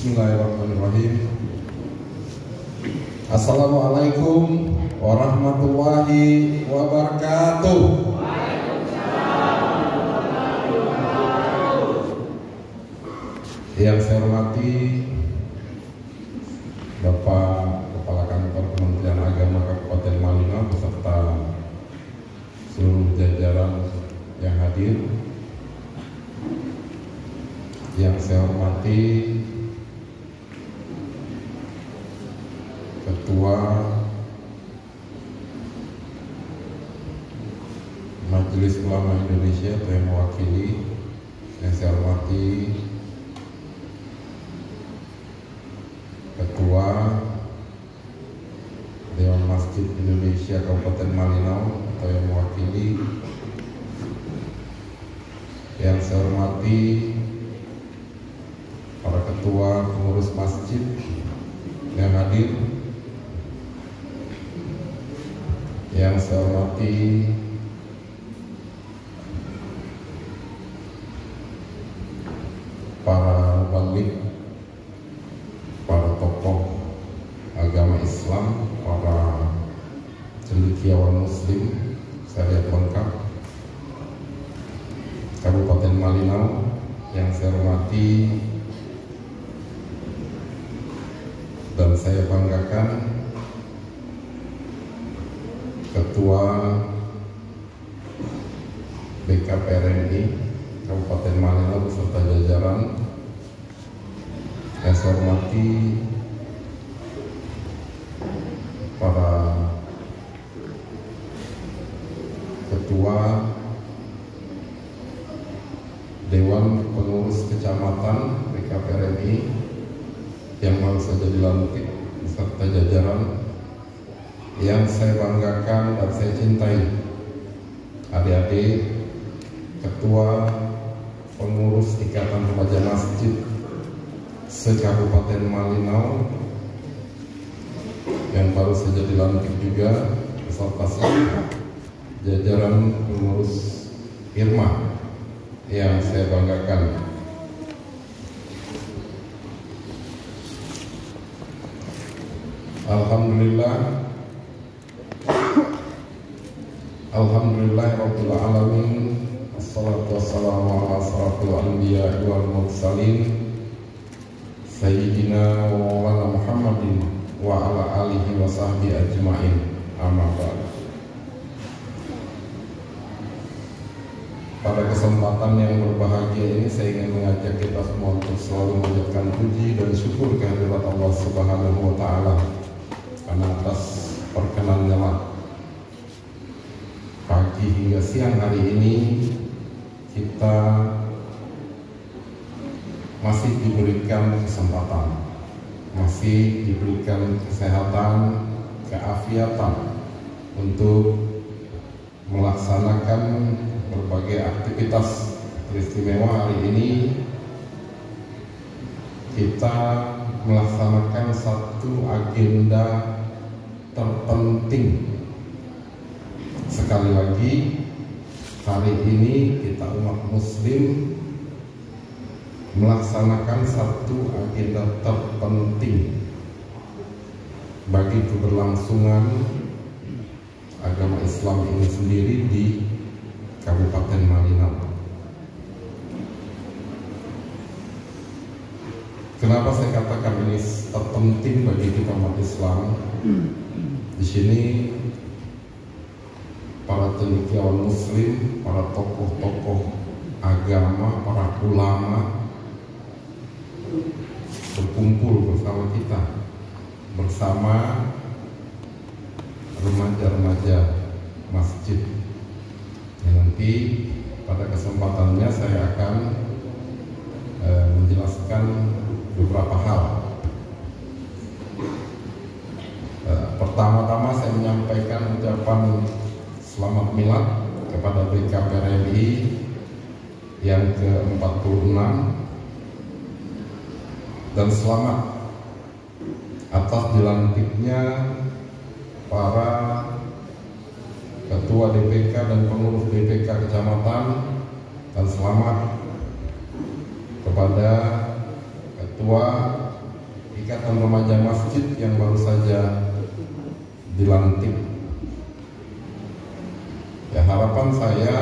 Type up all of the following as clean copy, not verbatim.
Bismillahirrahmanirrahim. Assalamualaikum warahmatullahi wabarakatuh. Yang saya hormati Bapak Kepala Kantor Kementerian Agama Kabupaten Malino beserta seluruh jajaran yang hadir. Yang saya hormati Ketua Majelis Ulama Indonesia atau yang mewakili, yang saya hormati Ketua Dewan Masjid Indonesia Kabupaten Malino atau yang mewakili, yang saya hormati para ketua pengurus masjid yang hadir, yang saya hormati para mubalik, para tokoh agama Islam, para cendekiawan Muslim syariat lengkap Kabupaten Malino, yang saya hormati dan saya banggakan Ketua BKPRNI Kabupaten Malino beserta jajaran, yang saya hormati para Ketua Dewan Pengurus Kecamatan BKPRNI yang baru saja dilantik beserta jajaran, yang saya banggakan dan saya cintai adik-adik Ketua Pengurus Ikatan Remaja Masjid se-Kabupaten Malino yang baru saja dilantik juga beserta seluruh jajaran pengurus Irma yang saya banggakan. Alhamdulillah Rabbil Alamin. Assalatu wassalamu ala asrafil anbiya wal mursalin Sayyidina wa maulana Muhammadin wa ala alihi wa sahbihi ajma'in. Amma ba'd. Pada kesempatan yang berbahagia ini saya ingin mengajak kita semua untuk selalu mengucapkan puji dan syukur kehadirat Allah Subhanahu wa Ta'ala, karena atas perkenannya lah pagi hingga siang hari ini kita masih diberikan kesempatan, masih diberikan kesehatan, keafiatan untuk melaksanakan berbagai aktivitas teristimewa. Hari ini kita melaksanakan satu agenda terpenting. Sekali lagi, hari ini kita umat muslim melaksanakan satu agenda terpenting bagi keberlangsungan agama Islam ini sendiri di Kabupaten Malino. Kenapa saya katakan ini terpenting bagi kita umat Islam? Di sini para cendekiawan Muslim, para tokoh-tokoh agama, para ulama berkumpul bersama kita, bersama remaja-remaja masjid. Nanti pada kesempatannya saya akan menjelaskan beberapa hal. Pertama-tama saya menyampaikan ucapan selamat milad kepada BKPRNI yang ke-46 dan selamat atas dilantiknya para Ketua DPK dan pengurus DPK Kecamatan, dan selamat kepada Ketua Ikatan Remaja Masjid yang baru saja dilantik. Ya, harapan saya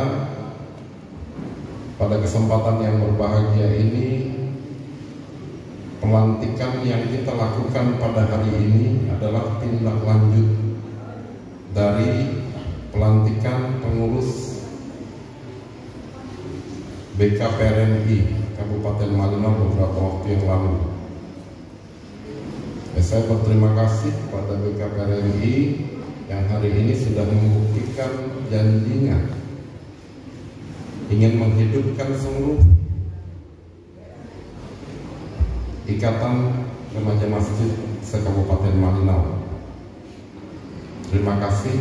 pada kesempatan yang berbahagia ini, pelantikan yang kita lakukan pada hari ini adalah tindak lanjut dari pelantikan pengurus BKPRNI Kabupaten Malinau beberapa waktu yang lalu. Saya berterima kasih kepada BKPRNI yang hari ini sudah membuktikan janjinya ingin menghidupkan seluruh Ikatan Remaja Masjid se-Kabupaten Malinau. Terima kasih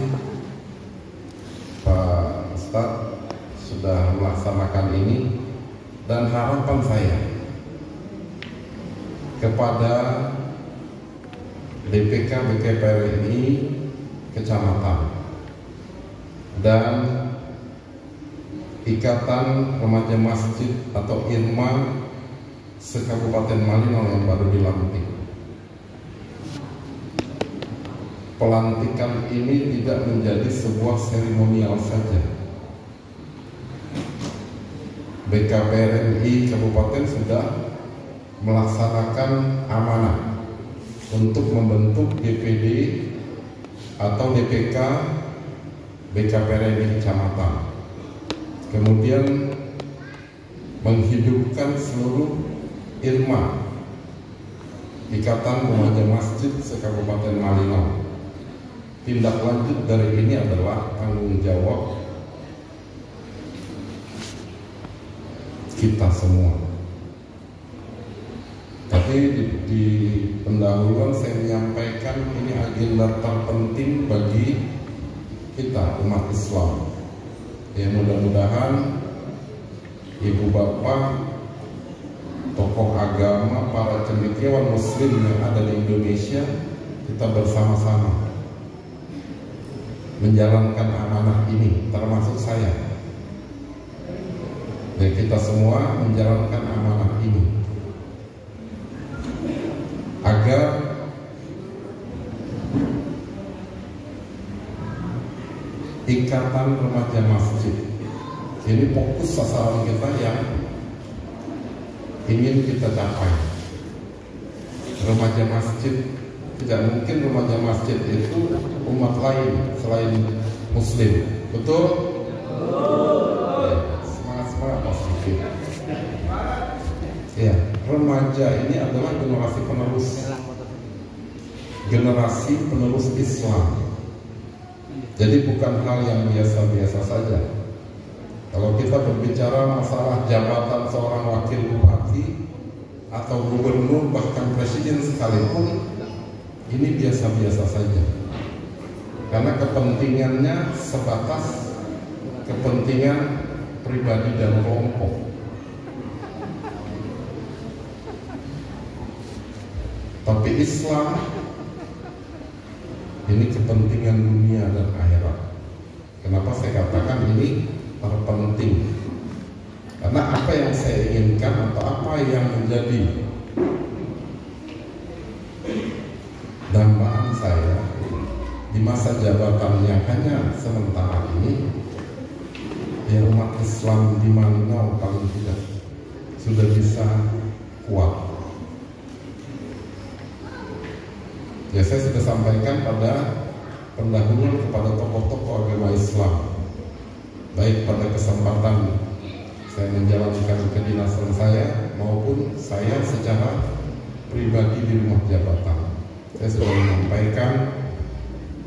Pak Ustadz sudah melaksanakan ini, dan harapan saya kepada DPK BKPRNI Kecamatan dan Ikatan Remaja Masjid atau IRMA se-Kabupaten Malinau yang baru dilantik. Pelantikan ini tidak menjadi sebuah seremonial saja. BKPRNI Kabupaten sudah melaksanakan amanah untuk membentuk DPD atau DPK BKPRNI Kecamatan, kemudian menghidupkan seluruh IRMA Ikatan Remaja Masjid se-Kabupaten Malinau. Tindak lanjut dari ini adalah tanggung jawab kita semua. Tapi di pendahuluan saya menyampaikan ini agenda terpenting bagi kita umat Islam. Ya, mudah-mudahan ibu bapak, tokoh agama, para cendekiawan muslim yang ada di Indonesia, kita bersama-sama menjalankan amanah ini, termasuk saya. Dan kita semua menjalankan amanah ini agar Ikatan Remaja Masjid ini fokus sasaran kita yang ingin kita capai. Remaja masjid, tidak mungkin remaja masjid itu umat lain selain muslim. Betul? Semangat positif. Ya, remaja ini adalah generasi penerus Islam. Jadi bukan hal yang biasa-biasa saja. Kalau kita berbicara masalah jabatan seorang wakil bupati atau gubernur, bahkan presiden sekalipun, ini biasa-biasa saja. Karena kepentingannya sebatas kepentingan pribadi dan kelompok. Tapi Islam ini kepentingan dunia dan akhirat. Kenapa saya katakan ini terpenting? Karena apa yang saya inginkan atau apa yang menjadi dambaan saya di masa jabatan yang hanya sementara ini, ya umat Islam di Malinau paling tidak sudah bisa kuat. Ya, saya sudah sampaikan pada pendahuluan kepada tokoh-tokoh agama Islam, baik pada kesempatan saya menjalankan kedinasan saya maupun saya secara pribadi di rumah jabatan. Saya sudah menyampaikan,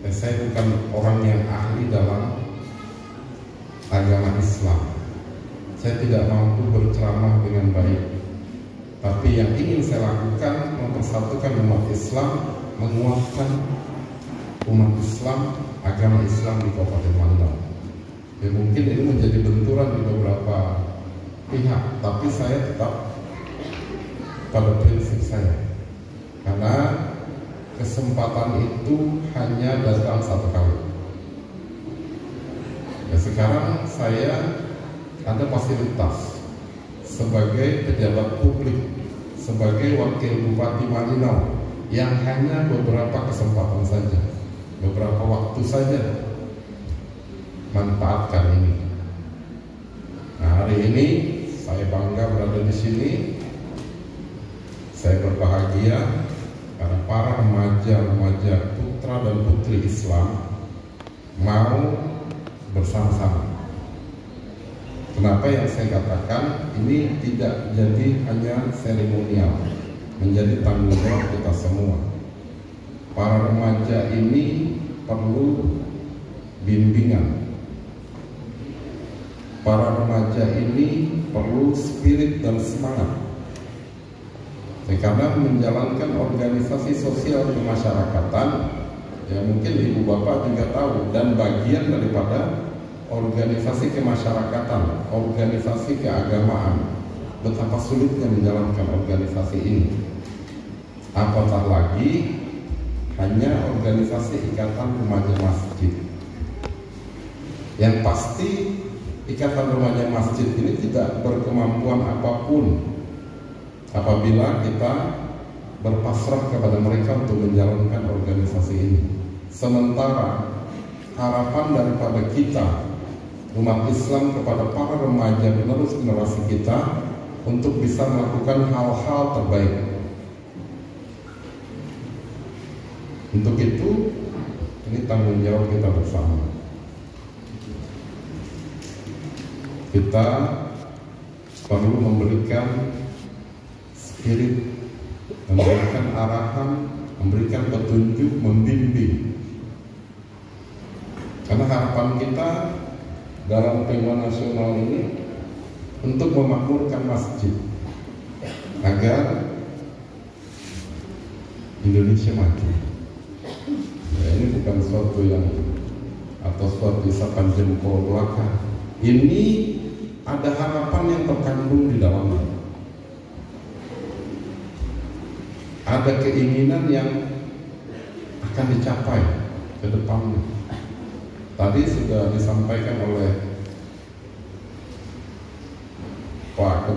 saya bukan orang yang ahli dalam agama Islam. Saya tidak mampu berceramah dengan baik. Tapi yang ingin saya lakukan, mempersatukan umat Islam, menguatkan umat Islam, agama Islam di Kabupaten Malinau. Ya, mungkin ini menjadi benturan di beberapa pihak, tapi saya tetap pada prinsip saya, karena kesempatan itu hanya datang satu kali. Ya, sekarang saya ada fasilitas sebagai pejabat publik, sebagai wakil bupati Malinau, yang hanya beberapa kesempatan saja, beberapa waktu saja. Manfaatkan ini. Nah, hari ini saya bangga berada di sini. Saya berbahagia karena para remaja-remaja putra dan putri Islam mau bersama-sama. Kenapa yang saya katakan ini tidak jadi hanya seremonial, menjadi tanggung jawab kita semua. Para remaja ini perlu bimbingan. Para remaja ini perlu spirit dan semangat. Karena menjalankan organisasi sosial kemasyarakatan, ya mungkin ibu bapak juga tahu, dan bagian daripada organisasi kemasyarakatan, organisasi keagamaan, betapa sulitnya menjalankan organisasi ini. Apatah lagi hanya organisasi ikatan remaja masjid. Yang pasti ikatan remaja masjid ini tidak berkemampuan apapun apabila kita berpasrah kepada mereka untuk menjalankan organisasi ini. Sementara harapan daripada kita umat Islam kepada para remaja penerus generasi kita untuk bisa melakukan hal-hal terbaik. Untuk itu, ini tanggung jawab kita bersama. Kita perlu memberikan spirit, memberikan arahan, memberikan petunjuk, membimbing. Karena harapan kita dalam tema nasional ini untuk memakmurkan masjid agar Indonesia maju. Ya, ini bukan suatu yang atau suatu isapan jempol belaka. Ini ada harapan yang terkandung di dalamnya. Ada keinginan yang akan dicapai ke depannya. Tadi sudah disampaikan oleh Pak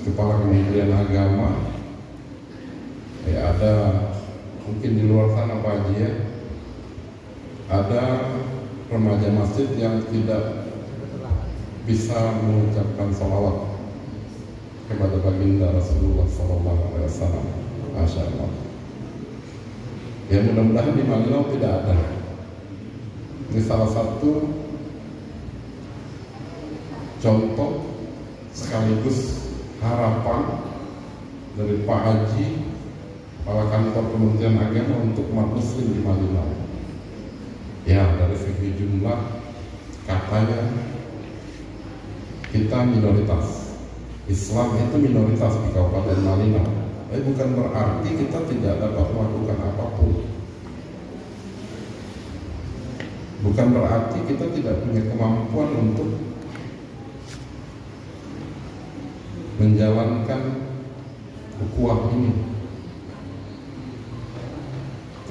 Kepala Kementerian Agama, ya ada mungkin di luar sana Pak Haji ya, ada remaja masjid yang tidak bisa mengucapkan sholawat kepada baginda Rasulullah SAW. Masya Allah. Ya mudah-mudahan di Malinau tidak ada. Ini salah satu contoh sekaligus harapan dari Pak Haji, Kepala Kantor Kementerian Agama untuk umat Muslim di Malinau. Ya dari segi jumlah katanya kita minoritas, Islam itu minoritas di Kabupaten Malinau. Tapi bukan berarti kita tidak dapat melakukan apapun. Bukan berarti kita tidak punya kemampuan untuk menjalankan ukhuwah ini.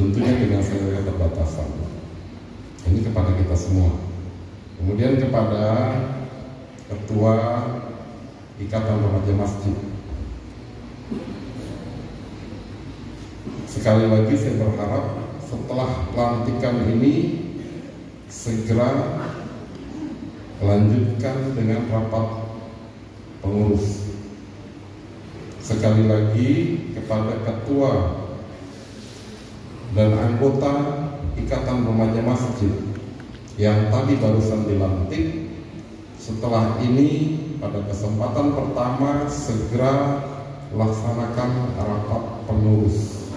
Tentunya dengan segala keterbatasan. Ini kepada kita semua. Kemudian kepada Ketua Ikatan Remaja Masjid. Sekali lagi saya berharap setelah pelantikan ini segera lanjutkan dengan rapat pengurus. Sekali lagi kepada ketua dan anggota Ikatan Remaja Masjid yang tadi barusan dilantik, setelah ini pada kesempatan pertama segera laksanakan rapat pengurus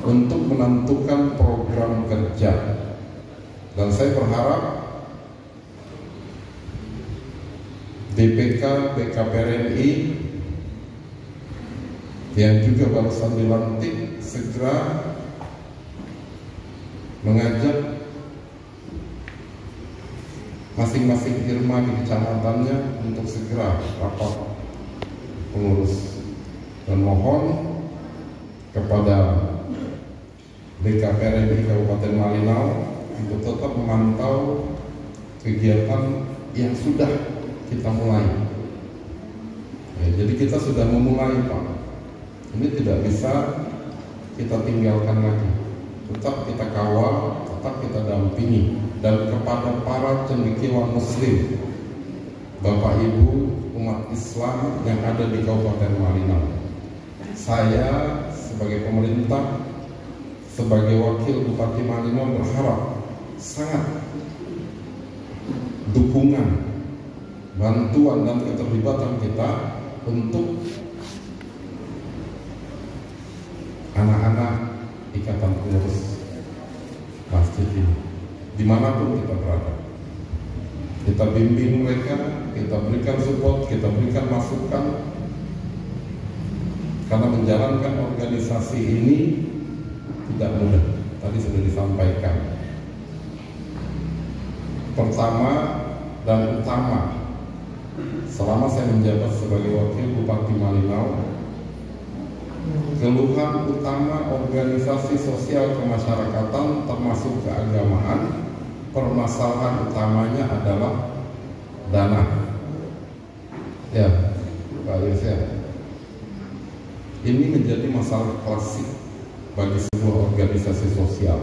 untuk menentukan program kerja. Dan saya berharap DPK BKPRNI yang juga barusan dilantik segera mengajak masing-masing irma di kecamatannya untuk segera rapat pengurus, dan mohon kepada BKPRNI Kabupaten Malinau untuk tetap memantau kegiatan yang sudah kita mulai. Ya, jadi kita sudah memulai Pak. Ini tidak bisa kita tinggalkan lagi. Tetap kita kawal, tetap kita dampingi. Dan kepada para cendekiawan muslim, Bapak Ibu umat Islam yang ada di Kabupaten Malinau, saya sebagai pemerintah, sebagai wakil Bupati Malinau berharap sangat dukungan, bantuan dan keterlibatan kita untuk anak-anak ikatan pengurus masjid ini, dimanapun kita berada. Kita bimbing mereka, kita berikan support, kita berikan masukan, karena menjalankan organisasi ini tidak mudah. Tadi sudah disampaikan. Pertama dan utama, selama saya menjabat sebagai wakil Bupati Malinau, keluhan utama organisasi sosial kemasyarakatan termasuk keagamaan, permasalahan utamanya adalah dana. Ya, Pak Yosef, ini menjadi masalah klasik bagi sebuah organisasi sosial.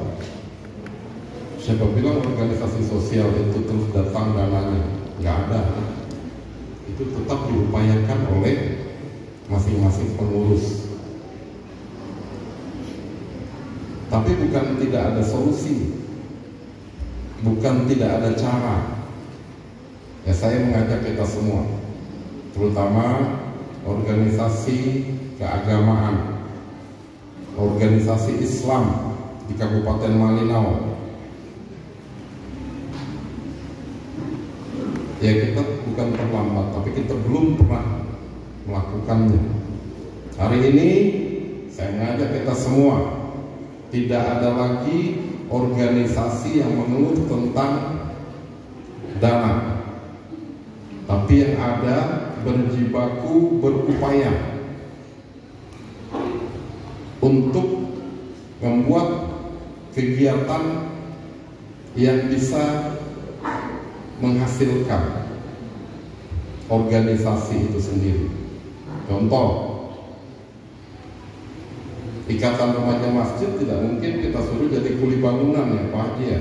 Siapa bilang organisasi sosial itu terus datang dananya? Nggak ada. Itu tetap diupayakan oleh masing-masing pengurus. Tapi bukan tidak ada solusi, bukan tidak ada cara. Ya, saya mengajak kita semua, terutama organisasi keagamaan, organisasi Islam di Kabupaten Malinau. Ya, kita bukan terlambat, tapi kita belum pernah melakukannya. Hari ini saya mengajak kita semua, tidak ada lagi organisasi yang mengeluh tentang dana, tapi yang ada berjibaku berupaya untuk membuat kegiatan yang bisa menghasilkan organisasi itu sendiri. Contoh, Ikatan Remaja Masjid tidak mungkin kita suruh jadi kuli bangunan ya Pak Haji ya.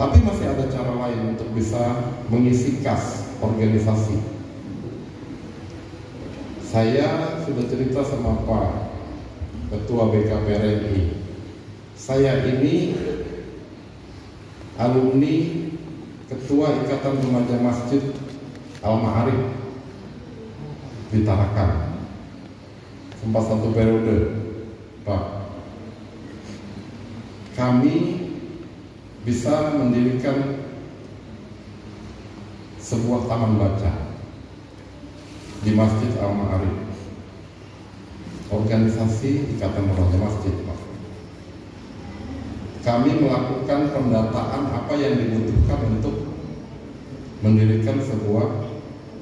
Tapi masih ada cara lain untuk bisa mengisi kas organisasi. Saya sudah cerita sama Pak Ketua BKPRNI. Saya ini alumni Ketua Ikatan Remaja Masjid Al-Ma'arif di Tarakan. Sempat satu periode, Pak. Kami bisa mendirikan sebuah taman baca di Masjid Al-Ma'arif, organisasi Ikatan Remaja Masjid, Pak. Kami melakukan pendataan apa yang dibutuhkan untuk mendirikan sebuah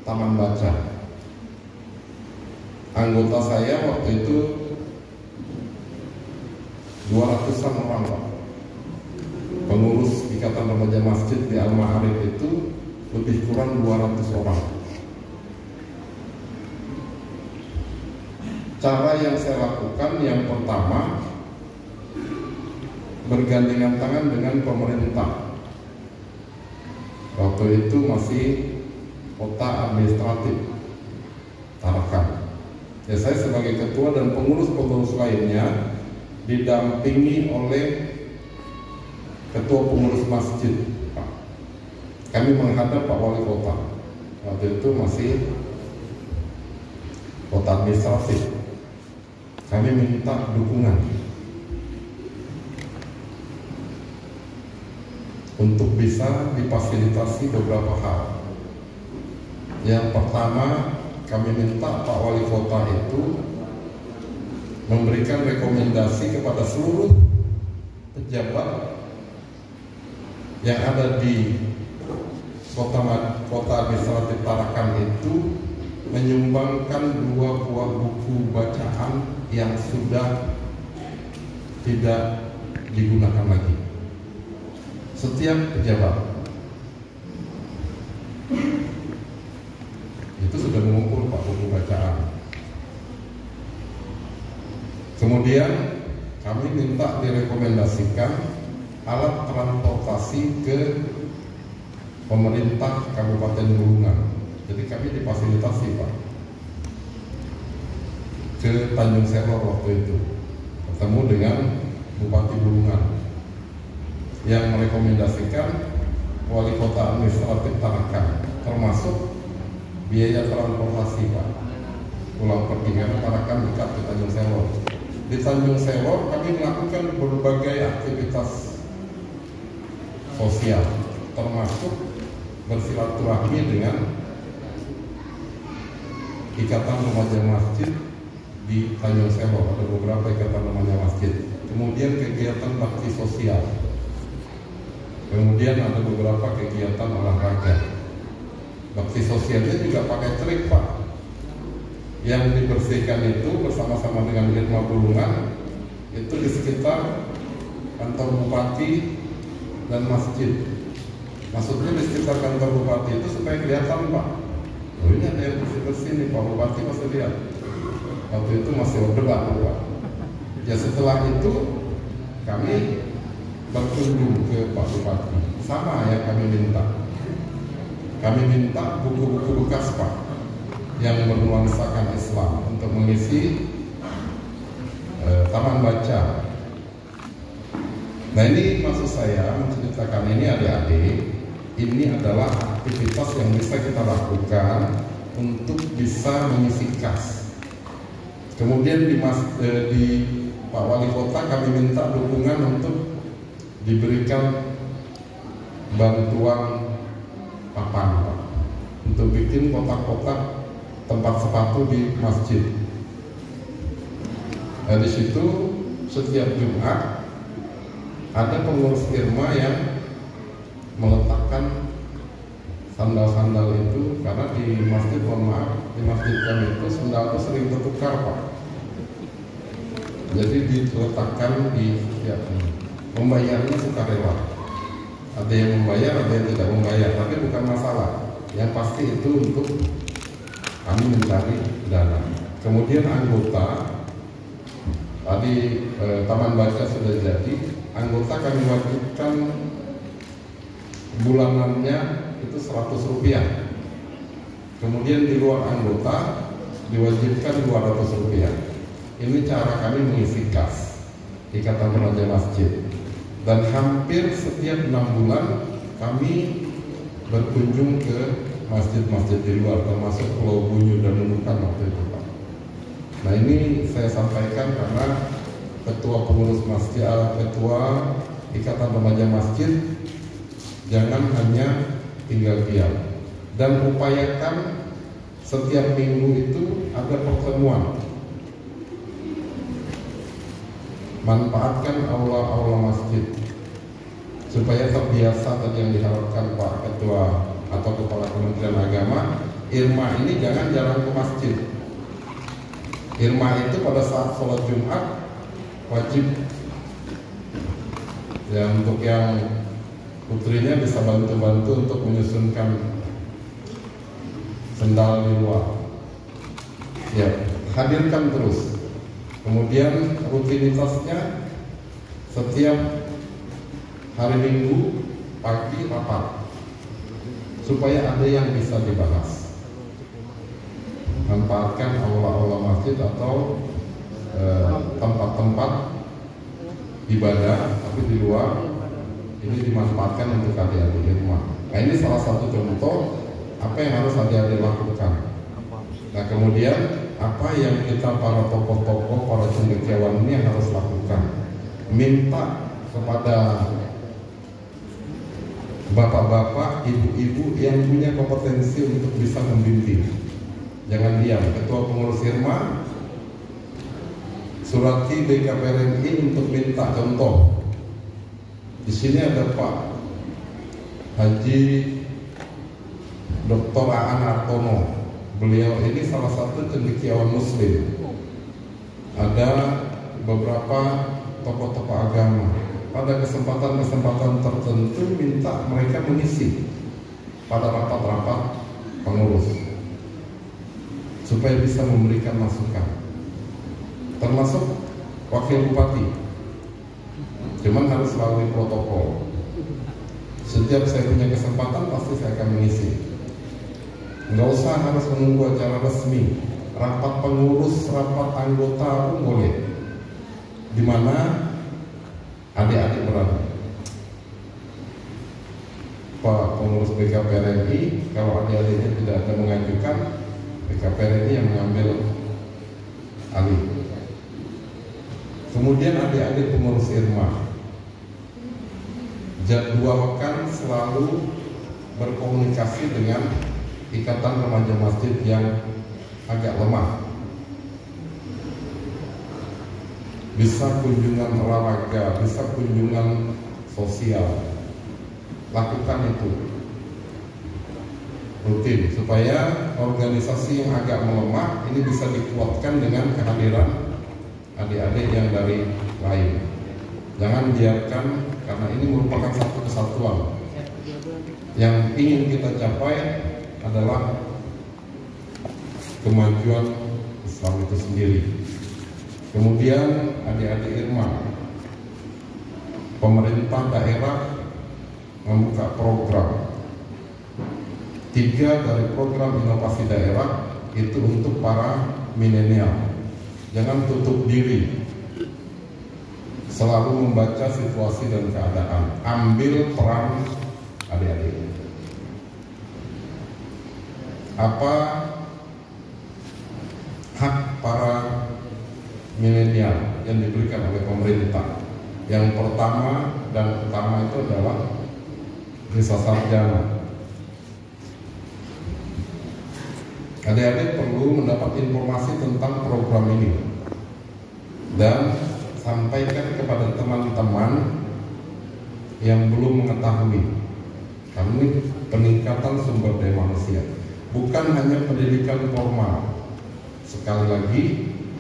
taman baca. Anggota saya waktu itu 200-an orang, Pak. Pengurus Ikatan Remaja Masjid di Al-Ma'arif itu lebih kurang 200 orang. Cara yang saya lakukan yang pertama, bergandengan tangan dengan pemerintah. Waktu itu masih kota administratif Tarakan. Ya, saya sebagai ketua dan pengurus-pengurus lainnya didampingi oleh ketua pengurus masjid, Pak. Kami menghadap Pak Wali Kota. Waktu itu masih kota administratif. Kami minta dukungan untuk bisa difasilitasi beberapa hal. Yang pertama, kami minta Pak Wali Kota itu memberikan rekomendasi kepada seluruh pejabat yang ada di kota administratif Tarakan itu menyumbangkan 2 buah buku bacaan yang sudah tidak digunakan lagi. Setiap pejabat itu sudah mengumpul Pak buku bacaan. Kemudian Kemudian kami minta direkomendasikan alat transportasi ke pemerintah Kabupaten Bulungan. Jadi kami difasilitasi Pak ke Tanjung Selor waktu itu, ketemu dengan Bupati Bulungan yang merekomendasikan Wali Kota Administratif Tarakan, termasuk biaya transportasi Pak pulang pergi, karena Tarakan dekat ke Tanjung Selor. Di Tanjung Selor kami melakukan berbagai aktivitas sosial, termasuk bersilaturahmi dengan Ikatan Remaja Masjid di Tanjung Selor. Ada beberapa ikatan remaja masjid. Kemudian kegiatan bakti sosial. Kemudian ada beberapa kegiatan olahraga. Bakti sosialnya juga pakai trik Pak. Yang dibersihkan itu bersama-sama dengan Irma Bulungan itu di sekitar kantor bupati dan masjid. Maksudnya di sekitar kantor bupati itu supaya kelihatan Pak, oh ini ada yang bersih-bersih nih, Pak Bupati pasti lihat. Waktu itu masih orderan Pak. Ya setelah itu kami berkunjung ke Pak Bupati. Sama yang kami minta. Kami minta buku-buku bekas Pak yang bernuansakan Islam untuk mengisi taman baca. Nah ini maksud saya menceritakan ini adik-adik, ini adalah aktivitas yang bisa kita lakukan untuk bisa mengisi kas. Kemudian di Pak Wali Kota kami minta dukungan untuk diberikan bantuan papan Pak, untuk bikin kotak-kotak tempat sepatu di masjid. Nah, di situ setiap Jumat ada pengurus Irma yang meletakkan sandal-sandal itu, karena di masjid, mohon maaf, di masjid kami itu sandal itu sering bertukar Pak. Jadi diletakkan di setiap membayarnya sukarela. Ada yang membayar, ada yang tidak membayar, tapi bukan masalah. Yang pasti itu untuk kami mencari dana. Kemudian anggota tadi taman baca sudah jadi, anggota kami wajibkan bulanannya itu 100 rupiah. Kemudian di luar anggota diwajibkan 200 rupiah. Ini cara kami mengisi kas Ikatan Remaja Masjid. Dan hampir setiap 6 bulan kami berkunjung ke masjid-masjid di luar, termasuk Pulau Bunyu dan Nunukan waktu itu Pak. Nah ini saya sampaikan karena ketua pengurus masjid, ketua Ikatan Remaja Masjid, jangan hanya tinggal diam dan upayakan setiap minggu itu ada pertemuan. Manfaatkan aula-aula masjid supaya terbiasa tadi yang diharapkan Pak Ketua atau Kepala Kementerian Agama. Irma ini jangan jarang ke masjid. Irma itu pada saat sholat Jumat wajib ya, untuk yang putrinya bisa bantu-bantu untuk menyusunkan sendal di luar. Ya, hadirkan terus. Kemudian rutinitasnya setiap hari Minggu pagi rapat supaya ada yang bisa dibahas. Manfaatkan aula-aula masjid atau tempat-tempat ibadah, tapi di luar ini dimanfaatkan untuk adik-adik di rumah. Nah ini salah satu contoh apa yang harus adik-adik lakukan. Nah kemudian apa yang kita para tokoh-tokoh, para cendekiawan ini yang harus lakukan, minta kepada bapak-bapak, ibu-ibu yang punya kompetensi untuk bisa membimbing. Jangan diam. Ketua pengurus Irma surati BKPRMI untuk minta contoh. Di sini ada Pak Haji Dr. Aan Artono. Beliau ini salah satu cendekiawan Muslim. Ada beberapa tokoh-tokoh agama. Pada kesempatan-kesempatan tertentu minta mereka mengisi pada rapat-rapat pengurus supaya bisa memberikan masukan. Termasuk wakil bupati, cuman harus melalui protokol. Setiap saya punya kesempatan pasti saya akan mengisi. Nggak usah harus menunggu acara resmi, rapat pengurus, rapat anggota pun boleh, di mana adik-adik berada. Pak pengurus BKPRNI, kalau adik-adiknya tidak ada mengajukan, BKPRNI yang mengambil alih. Kemudian adik-adik pengurus IRMA, jadwalkan selalu berkomunikasi dengan Ikatan Remaja Masjid yang agak lemah. Bisa kunjungan olahraga, bisa kunjungan sosial, lakukan itu rutin supaya organisasi yang agak melemah ini bisa dikuatkan dengan kehadiran adik-adik yang dari lain. Jangan biarkan, karena ini merupakan satu kesatuan. Yang ingin kita capai adalah kemajuan Islam itu sendiri. Kemudian adik-adik IRMA, pemerintah daerah membuka program. 3 dari program inovasi daerah itu untuk para milenial. Jangan tutup diri, selalu membaca situasi dan keadaan, ambil peran adik-adik. Apa hak para milenial yang diberikan oleh pemerintah? Yang pertama dan utama itu adalah desa sarjana. Adik-adik perlu mendapat informasi tentang program ini dan sampaikan kepada teman-teman yang belum mengetahui. Karena ini peningkatan sumber daya manusia, bukan hanya pendidikan formal. Sekali lagi,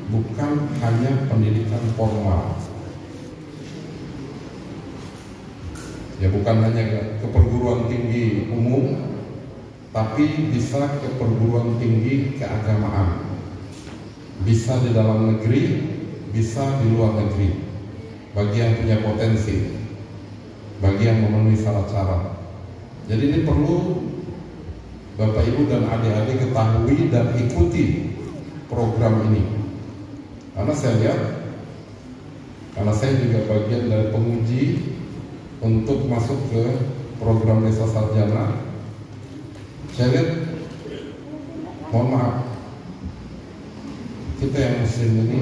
bukan hanya pendidikan formal. Ya, bukan hanya ke perguruan tinggi umum, tapi bisa ke perguruan tinggi keagamaan. Bisa di dalam negeri, bisa di luar negeri. Bagi yang punya potensi, bagi yang memenuhi syarat-syarat. Jadi ini perlu Bapak Ibu dan adik-adik ketahui dan ikuti program ini. Karena saya lihat, karena saya juga bagian dari penguji untuk masuk ke program desa sarjana, saya lihat, mohon maaf, kita yang muslim ini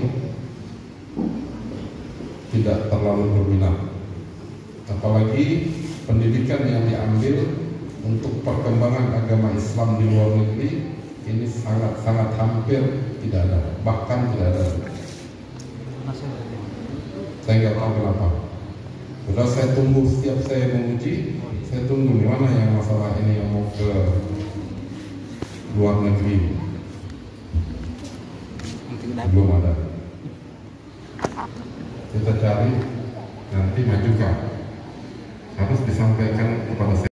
tidak terlalu berminat. Apalagi pendidikan yang diambil untuk perkembangan agama Islam di luar negeri ini sangat hampir tidak ada, bahkan tidak ada. Saya nggak tahu kenapa. Udah saya tunggu, setiap saya menguji, saya tunggu di mana yang masalah ini yang mau ke luar negeri. Belum ada. Kita cari, nanti majukan. Harus disampaikan kepada saya.